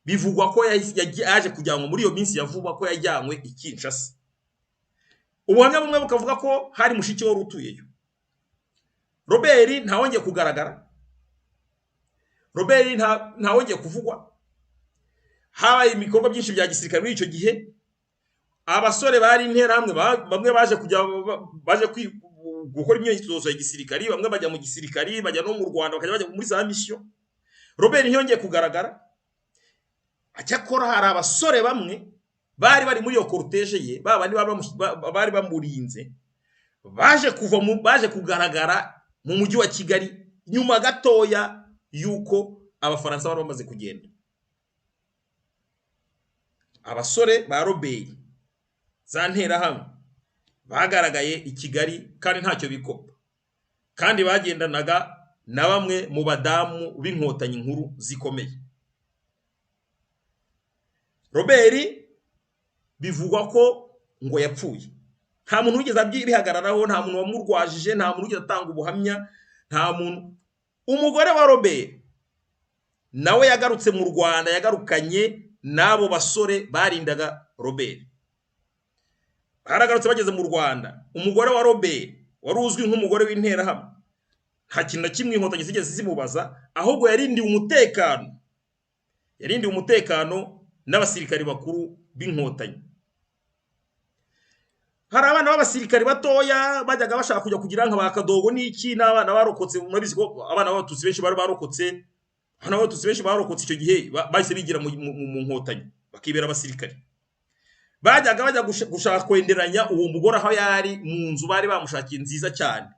bivugwa ko yaje kujyanwa muri iyo minsi yavuba ko yajyanywe i Kinshasa. Ubuhamya bumwe bukavuga ko hari mushiki we rutuyeyo. Robert ntawongeye kugaragara. Robert ntawongeye kuvugwa. Habaye ibikorwa byinshi bya gisirikare muri icyo gihe. Abasore bari interahamwe bamwe baje gukora imyitozo ya gisirikare bamwe bajya mu gisirikare bajya no mu Rwanda bakajya bajya muri za mission. Robert ntiyongeye kugaragara. Acyakora hari abasore bamwe bari muri iyo cortege ye bari bamurinze baje kugaragara mu mujyi wa Kigali nyuma gatoya yuko abafaransa bari bamaze kugenda. Abasore ba Robert za nterahamwe bagaragaye i Kigali kandi ntacyo bikopa kandi bagendanaga na bamwe mu badamu b'inkotanyi nkuru zikomeye. Robert bivugwa ko ngo yapfuye. Nta muntu wigeze bihagararaho, nta muntu wamurwajije, nta muntu wigeze atanga ubuhamya, nta muntu. Umugore wa Robert nawe yagarutse mu Rwanda, yagarukanye n'abo basore barindaga Robert. Haragarutse bageze mu Rwanda. Umugore wa Robert wari uzwi nk'umugore w'interahamwe, nta kintu na kimwe inkotanyi zigeze zimubaza, ahubwo yarindiwe umutekano n'abasirikari bakuru b'inkotanyi. Hari abana b'abasirikari batoya bajyaga bashaka kujya kugira nka bakadogo n'iki, n'abana barokotse. Murabizi ko abana b'abatutsi benshi bari barokotse, abana b'abatutsi benshi barokotse icyo gihe bahise bigira mu nkotanyi bakibera abasirikari. Bajyaga bajya gushaka kwenderanya uwo mugore aho yari mu nzu bari bamushakiye nziza cyane.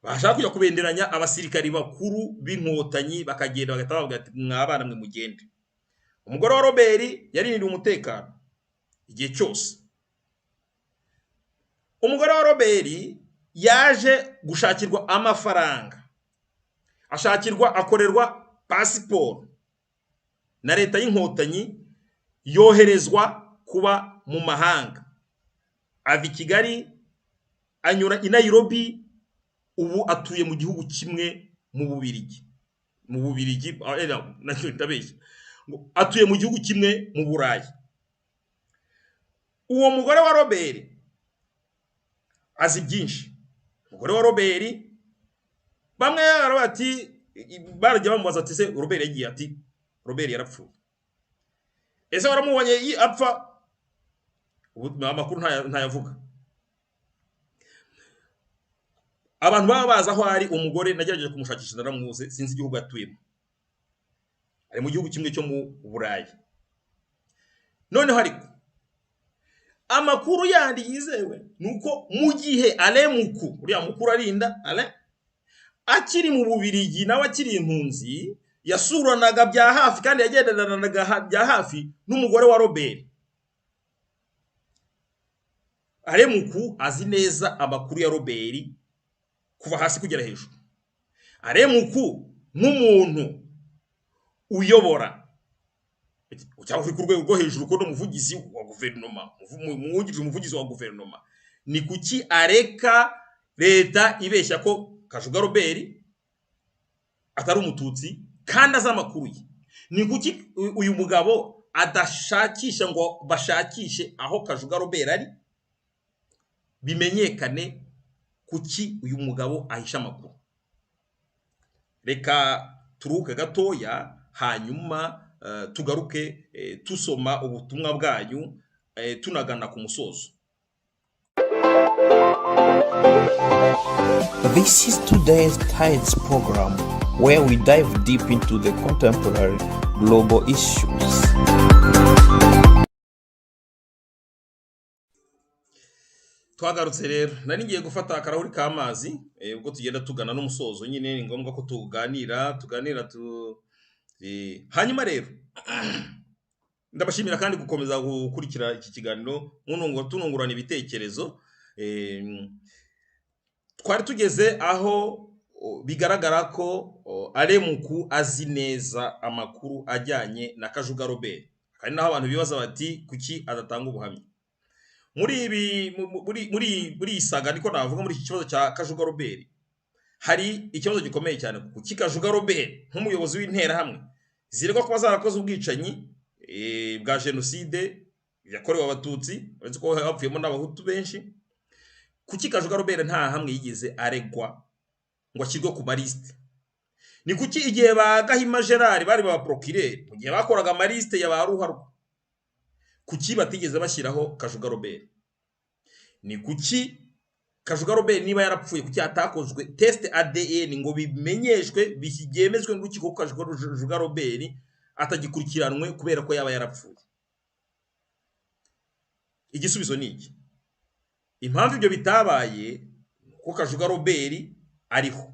Bashaka kujya kubenderanya abasirikari bakuru b'inkotanyi, bakagenda bagahita bavuga ati mwabana mwe mugende. Umugore wa Robert yarindiwe umutekano igihe cyose. Umugore wa Robert yaje gushakirwa amafaranga, akorerwa pasiporo na leta y'inkotanyi, yoherezwa kuba mu mahanga. Ava i Kigali anyura i Nairobi, ubu atuye mu gihugu kimwe mu Bubiligi. Atuye mu gihugu kimwe mu Burayi. Uwo mugore wa Robert azi byinshi. Umugore wa Robert bamwe bati barajya bamubaza ati se Robert yagiye, ati Robert yarapfuye. Ese waramubonye apfa? Ubu amakuru ntayavuga. Abantu baba baza aho ari umugore, nagerageje kumushakisha naramuze, sinzi igihugu atuyemo. Ari mu gihugu kimwe cyo mu Burayi. Noneho ariko amakuru yandi yizewe nuko mu gihe Alemuku, uriya mukuru arinda akiri mu Bubiligi nawe akiri impunzi, yasuranaga bya hafi kandi yagendanaga bya hafi n'umugore wa Robert. Alemuku azi neza amakuru ya Robert kuva hasi kugera hejuru. Alemuku nk'umuntu uyobora cyangwa uri ku rwego rwo hejuru ko n'umuvugizi wa guverinoma, umuvugizi wa guverinoma, ni kuki areka leta ibeshya ko Kajuga Robert atari umututsi kandi azi amakuru ye? Ni kuki uyu mugabo adashakisha ngo bashakishe aho Kajuga Robert ari bimenyekane? Kuki uyu mugabo ahisha amakuru? Reka turuke gatoya hanyuma tugaruke tusoma ubutumwa bwanyu tunagana ku musozo. This is today's Tides program, where we dive deep into the contemporary global issues. Twagarutse rero, nari ngiye gufata akarahuri k'amazi ubwo tugenda tugana n'umusozo. Nyine ni ngombwa ko tuganira hanyuma rero ndabashimira kandi gukomeza gukurikira iki kiganiro tunungurana ibitekerezo. Twari tugeze aho bigaragara ko Alemuku azi neza amakuru ajyanye na Kajuga Robert, kandi naho abantu bibaza bati kuki adatanga ubuhamya muri isaga. Niko navuga muri iki kibazo cya Kajuga Robert hari ikibazo gikomeye cyane. Kuki Kajuga Robert nk'umuyobozi w'interahamwe zirego kuba zarakoze ubwicanyi bwa jenoside yakorewe abatutsi, uretse ko hapfuyemo n'abahutu benshi, kuki Kajuga Robert nta hamwe yigeze aregwa ngo ashyirwe ku maliste? Ni kuki igihe ba Gahima Gerard bari ba procureur, mu gihe bakoraga amaliste ya ba Ruharwa, kuki batigeze bashyiraho Kajuga Robert? Ni kuki Kajuga Robert niba yarapfuye kuki atakozwe test ADN ngo bimenyeshwe byemezwe n'urukiko ko Kajuga Robert atagikurikiranwe kubera ko yaba yarapfuye? Igisubizo ni iki. Impamvu ibyo bitabaye ko Kajuga Robert ariho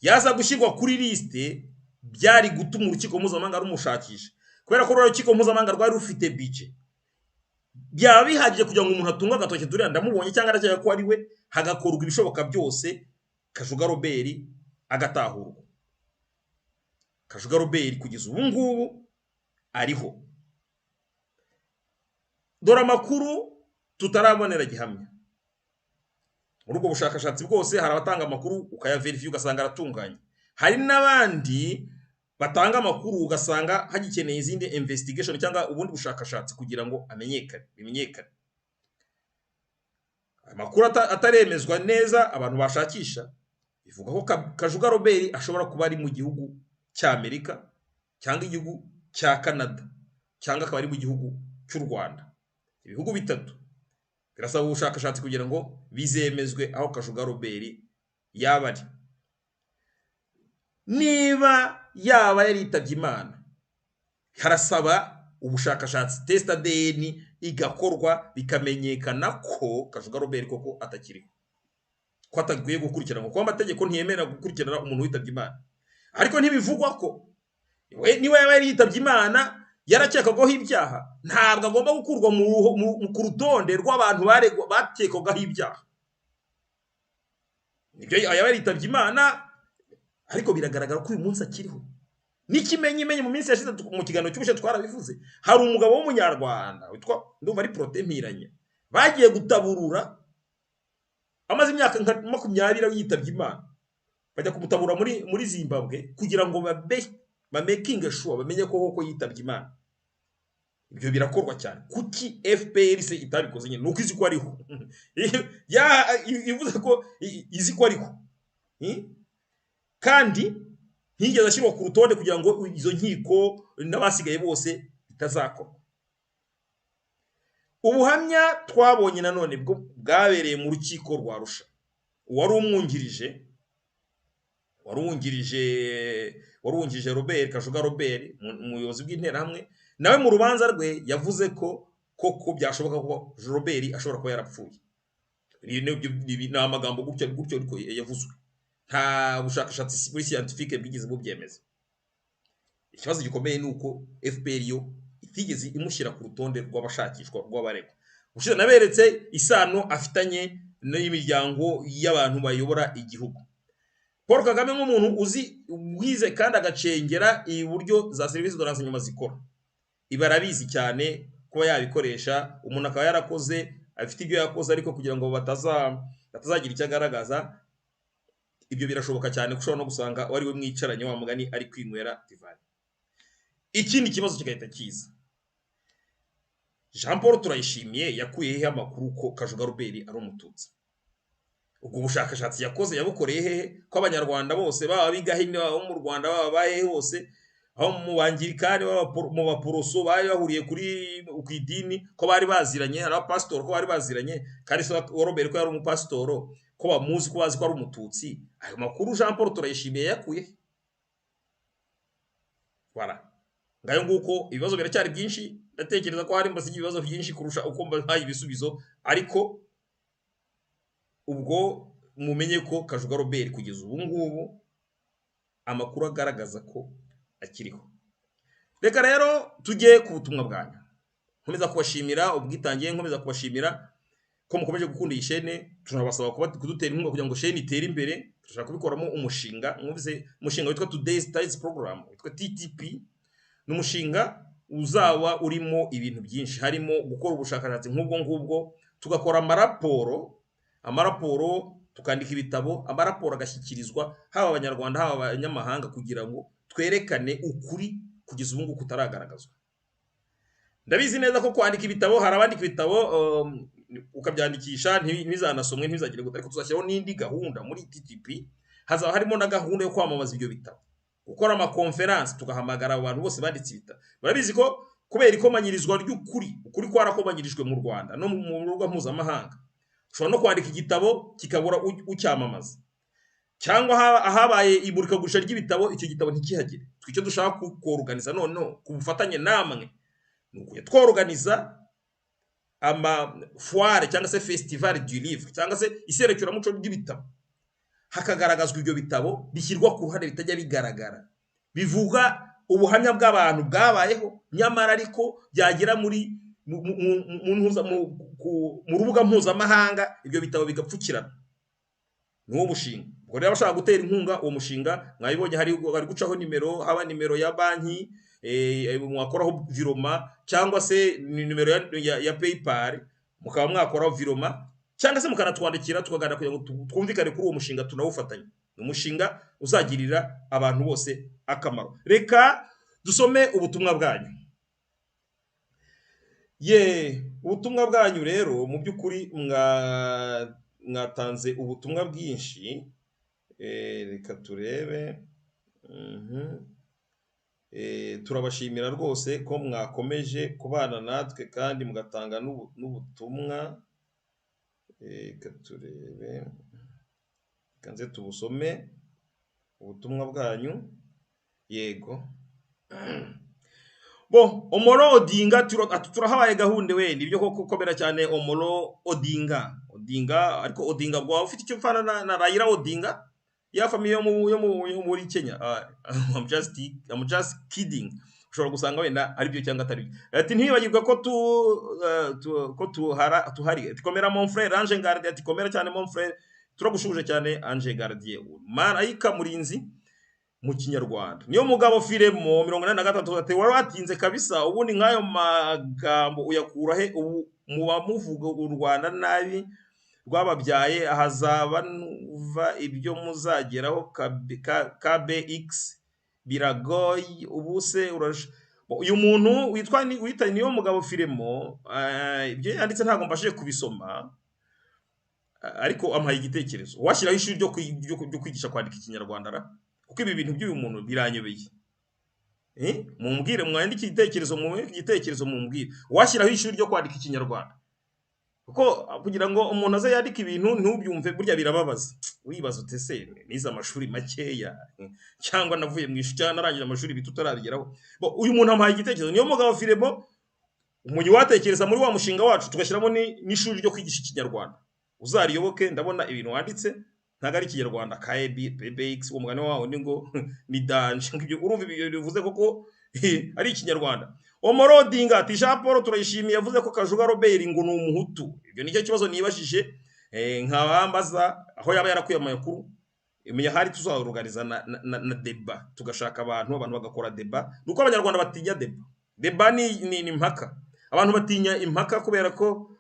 yaza gushyirwa kuri liste, byari gutuma urukiko mpuzamahanga rumushakisha, kubera ko urukiko mpuzamahanga rwari rufite budget. Byaba bihagije kugira ngo umuntu atunga agatoki duriya ndamubonye cyangwa arakeka ko ari we, hagakorwa ibishoboka byose Kajuga Robert agatahurwa. Kajuga Robert kugeza ubu ngubu ariho. dore amakuru tutarabonera gihamya. Muri ubwo bushakashatsi bwose hari abatanga amakuru ukayaverifiye ugasanga aratunganye, hari n'abandi batanga amakuru ugasanga hagikeneye izindi investigation cyangwa ubundi bushakashatsi kugira ngo bimenyekane. Amakuru ataremezwa neza abantu bashakisha bivuga ko Kajuga Robert ashobora kuba ari mu gihugu cya Amerika cyangwa igihugu cya Canada cyangwa akaba ari mu gihugu cy'u Rwanda. Ibihugu bitatu birasaba ubushakashatsi kugira ngo bizemezwe aho Kajuga Robert yaba ari. Niba yaba yaritabye Imana, harasaba ubushakashatsi, test ADN igakorwa bikamenyekana ko Kajuga Robert koko atakiriho, ko atagiye gukurikirana, kuko amategeko ntiyemera gukurikirana umuntu witabye Imana. Ariko ntibivugwa ko niba yaba yaritabye Imana yarakekagaho ibyaha, ntabwo agomba gukurwa ku rutonde rw'abantu bakekagaho ibyaha. Nibyo yaba yaritabye Imana, ariko biragaragara ko uyu munsi akiriho. N'ikimenyimenyi mu minsi yashize mu kiganiro cy'ubushe twarabivuze, hari umugabo w'umunyarwanda witwa ndumva ari Protais Mpiranya bagiye gutaburura, amaze imyaka 20 yitabye Imana, bajya kumutabura muri Zimbabwe kugira ngo making sure bamenye ko koko yitabye Imana. Ibyo birakorwa cyane. Kuki FPR se itabikoze nyine? Nuko izi ko ariho ivuze ko izi ko ariho, kandi ntigeze ashyirwa ku rutonde kugira ngo izo nkiko n'abasigaye bose bitazakorwa. Ubuhamya twabonye nanone bwabereye mu rukiko rwa Arusha, wari wungirije Robert Kajuga Robert, umuyobozi bw'Interahamwe, nawe mu rubanza rwe yavuze ko koko byashoboka ko Robert ashobora kuba yarapfuye. Ni amagambo gutyo ariko yavuzwe, nta bushakashatsi muri scientifique bwigeze bubyemeza. Ikibazo gikomeye ni uko FPR yo itigeze imushyira ku rutonde rw'abashakishwa rw'abaregwa. Ushize naberetse isano afitanye n'imiryango y'abantu bayobora igihugu. Paul Kagame nk'umuntu wize kandi agacengera iburyo za serivisi de renseignement zikora, ibarabizi cyane kuba yabikoresha. Umuntu akaba yarakoze afite ibyo yakoze, ariko kugira ngo batazagira icyo agaragaza, ibyo birashoboka cyane kushobora no gusanga wari we mwicaranye wa mugani ari kwinywera divayi. Ikindi kibazo kigahita kiza, Jean Paul Turayishimiye yakuyeho amakuru ko Kajuga Robert ari umututsi. Ubwo bushakashatsi yakoze yabukoreye hehe? Ko abanyarwanda bose baba bigahine baba mu Rwanda baba bahe hose, aho mu bangirikani mu baporoso bari bahuriye ku idini, ko bari baziranye, hari abapasitoro ko bari baziranye, kandi so Robert ko yari umupasitoro, ko bamuzi ko bazi ko ari umututsi. Ayo makuru Jean Paul Turayishimiye yakuye. Voilà. Ngayo nguko ibibazo biracyari byinshi, ndatekereza ko hari mbasi ibibazo byinshi kurusha uko mbaye ibisubizo, ariko ubwo mumenye ko Kajuga Robert kugeza ubu ngubu amakuru agaragaza ko akiriho. Reka rero tujye ku butumwa bwanyu. Nkomeza kubashimira ubwitangiye, nkomeza kubashimira ko mukomeje gukunda iyi chaîne. Tunabasaba kudutera inkunga kugira ngo chaîne itere imbere. Turashaka kubikoramo umushinga, mwumvise umushinga witwa Today's Tides Program, witwa TTP. N'umushinga uzaba urimo ibintu byinshi, harimo gukora ubushakashatsi nk'ubwo tugakora amaraporo, tukandika ibitabo, amaraporo agashyikirizwa haba abanyarwanda haba abanyamahanga, kugira ngo twerekane ukuri kugeza ubu ngubu kutaragaragazwa. Ndabizi neza ko kwandika ibitabo, hari abandika ibitabo ukabyandikisha ntibizanasomwe ntibizagire gute, ariko tuzashyiraho n'indi gahunda muri TTP. Hazaba harimo na gahunda yo kwamamaza ibyo bitabo, gukora amakonferansi, tugahamagara abantu bose banditse ibitabo. Barabizi ko kubera ikomanyirizwa ukuri kwarakomanyirijwe mu Rwanda no mu rugo mpuzamahanga, ushobora no kwandika igitabo kikabura ucyamamaza, cyangwa ahabaye imurikagurisha ry'ibitabo icyo gitabo ntikihagire. Twicyo dushaka kuorganiza none ku bufatanye namwe, nuko tworganiza foire cyangwa se festival du livre cyangwa se iserekeramuco ry'ibitabo, hakagaragazwa ibyo bitabo bishyirwa ku ruhande bitajya bigaragara, bivuga ubuhamya bw'abantu bwabayeho, nyamara ariko byagera mu rubuga mpuzamahanga ibyo bitabo bigapfukirana. Niwo mushinga. Ubwo rero abashaka gutera inkunga uwo mushinga mwabibonye hari gucaho nimero, haba nimero ya banki, mwakoraho viroma cyangwa se nimero ya PayPal mukaba mwakoraho viroma cyangwa se mukanatwandikira tukaganira kugira ngo twumvikane kuri uwo mushinga tunawufatanya. Umushinga uzagirira abantu bose akamaro. Reka dusome ubutumwa bwanyu. Ubutumwa bwanyu rero mu by'ukuri mwatanze ubutumwa bwinshi. Reka turebe. Turabashimira rwose ko mwakomeje kubana natwe kandi mugatanga n'ubutumwa. Reka turebe. Kanze tubusome ubutumwa bwanyu. Yego. Omolo Odinga turahabaye gahunde we nibyo koko komera cyane Omolo Odinga ariko Odinga bwa ufite icyo mfana na Raila Odinga ya family yo muri Kenya. I'm just kidding. Ushobora gusanga wenda ari byo cyangwa atari byo. Ati ntibagirwa ko tuhari. Komera mon frère Ange Gardier, ati komera cyane mon frère, turagushuje cyane Ange Gardier. Marayika murinzi mu Kinyarwanda. Niyo mugabo Filemo 83 ati wari watinze kabisa, ubundi nkayo magambo uyakura he? Ubu muba muvuga u Rwanda nabi rwababyaye, ahazaba nuva ibyo muzageraho KBX biragoye ubuse uyu muntu witwa niyo mugabo Filemo, ibyo yanditse ntago mbashije kubisoma, ariko ampaye igitekerezo. Washyiraho ishuri ryo kwigisha kwandika Ikinyarwanda ra? Kuko ibi bintu by'uyu muntu biranyobeye. Mumbwire, mwandike igitekerezo mumbwire. Washyiraho ishuri ryo kwandika Ikinyarwanda. Kuko kugira ngo umuntu aze yandike ibintu ntubyumve burya birababaza. Wibaza utese niza amashuri makeya cyangwa navuye mu ishuri cyangwa narangije amashuri bitutarabigeraho. Uyu muntu ampaye igitekerezo. Niyo mugabo Filemo umunyi watekereza muri wa mushinga wacu tugashyiramo n'ishuri ryo kwigisha Ikinyarwanda. Uzariyoboke, ndabona ibintu wanditse ntago ari Ikinyarwanda KBX umugane wawo ni ngo ni danje. Ngibyo urumva ibyo bivuze koko ari Ikinyarwanda. Omolo Odinga ati Jean Paul turayishimiye, yavuze ko Kajuga Robert ngo ni umuhutu. Ibyo nicyo kibazo nibashije nkabambaza aho yaba yarakuye amakuru. Imenya hari tuzaruganiza na deba, tugashaka abantu bagakora deba. Nuko abanyarwanda batinya deba. Deba ni impaka. Abantu batinya impaka kubera ko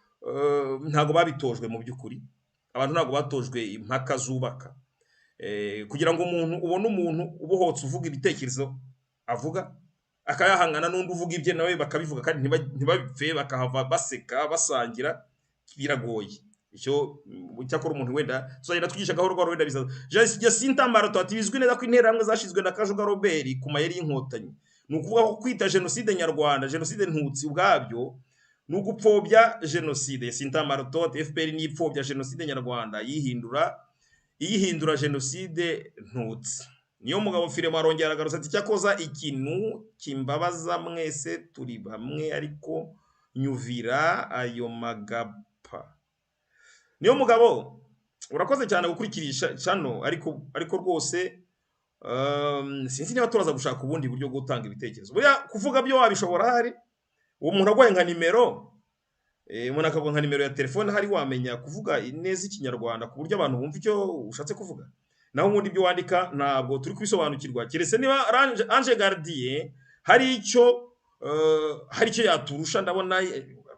ntago babitojwe mu by'ukuri. Abantu ntago batojwe impaka zubaka. Kugira ngo umuntu ubone umuntu ubohotse uvuga ibitekerezo avuga akayahangana n'undi uvuga ibye nawe bakabivuga kandi ntibabipfe, bakahava baseka basangira, biragoye. Icyo cyakora umuntu wenda tuzagenda twigisha gahoro gahoro wenda bizaza. Jacinta Marato ati bizwi neza ko interahamwe zashizwe na Kajuga Robert ku mayeri y'inkotanyi. Nukuvuga ko kwita genocide nyarwanda, genocide ntutsi ubwabyo nugupfobya genocide. Jacinta Marato ati FPR ni ipfobya genocide nyarwanda yihindura genocide ntutsi. Niyo mugabo Filemo arongera agarutse ati cyakoza ikintu kimbabaza mwese turi bamwe ariko nyuvira ayo magapa. Niyo mugabo urakoze cyane gukurikirisha channel ariko rwose sinzi niba turaza gushaka ubundi buryo bwo gutanga ibitekerezo. Burya kuvuga byo wabishobora hari uwo muntu agwaye nka nimero umuntu akavuga nka nimero ya telefone hari wamenya kuvuga neza Ikinyarwanda ku buryo abantu bumva icyo ushatse kuvuga. Naho ubundi byo wandika ntabwo turi kwisobanukirwa. Keretse niba Ange Gardier hari icyo yaturusha ndabona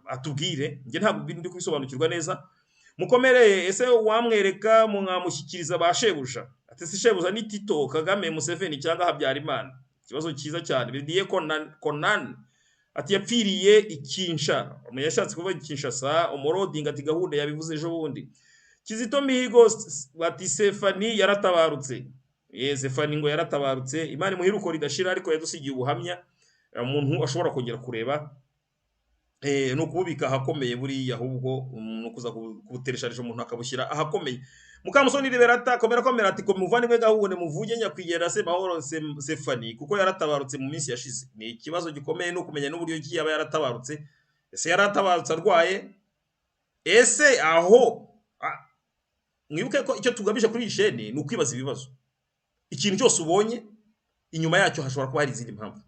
atubwire. Nge ntabwo ndi kwisobanukirwa neza. Mukomere, ese wamwereka mwamushyikiriza ba shebuja? Ati si shebuja ni Tito Kagame, Museveni cyangwa Habyarimana. Ikibazo cyiza cyane. Bidiye Conan ati yapfiriye Ikinsha. Yashatse kuvuga Kinshasa. Omolo Odinga ati gahunda yabivuze ejo bundi. Kizito Mihigo bati Sefani yaratabarutse. Sefani ngo yaratabarutse. Imana muhiruko ridashira ariko yadusigiye ubuhamya umuntu ashobora kongera kureba. No kububika ahakomeye buri ahubwo no kuza kubutereshaje umuntu akabushyira ahakomeye. Mukamusoni Liberata komera ati ko muvandimwe gahunde muvuge nyakwigera se mahoro Sefani kuko yaratabarutse mu minsi yashize. Ni ikibazo gikomeye no kumenya n'uburyo ki yaba yaratabarutse. Ese yaratabarutse arwaye? Ese aho mwibuke ko icyo tugabije kuri ishene ni ukwibaza ibibazo. Ikintu cyose ubonye inyuma yacyo hashobora kuba hari izindi mpamvu.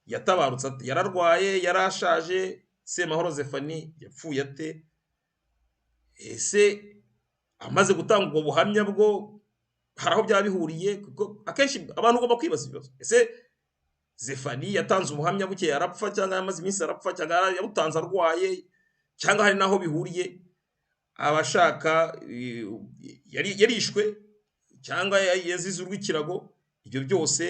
Yatabarutse ati yararwaye, yarashaje, Semahoro Sefani yapfuye ate? Ese amaze gutanga ubwo buhamya bwo haraho byabihuriye kuko akenshi abantu ugomba kwibaza ibibazo. Ese Zefani yatanze ubuhamya buke yarapfa cyangwa yamaze iminsi arapfa cyangwa yabutanze arwaye cyangwa hari naho bihuriye abashaka yarishwe cyangwa yazize urw'ikirago. Ibyo byose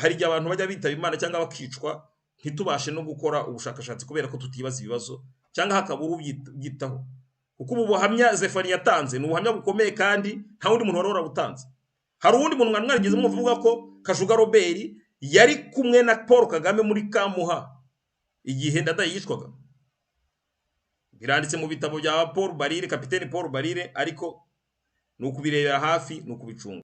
hari igihe abantu bajya bitaba Imana cyangwa bakicwa ntitubashe no gukora ubushakashatsi kubera ko tutibaza ibibazo cyangwa hakabura ubyitaho, kuko ubu buhamya Zefani yatanze ni ubuhamya bukomeye kandi nta wundi muntu wari warabutanze. Hari uwundi muntu mwarigeze muvuga ko Kashuga Robert yari kumwe na Paul Kagame muri Kamuha igihe Ndadaye yicwaga. Biranditse mu bitabo bya Paul Barire, kapiteni Paul Barire, ariko nukubirebera hafi nukubicunga.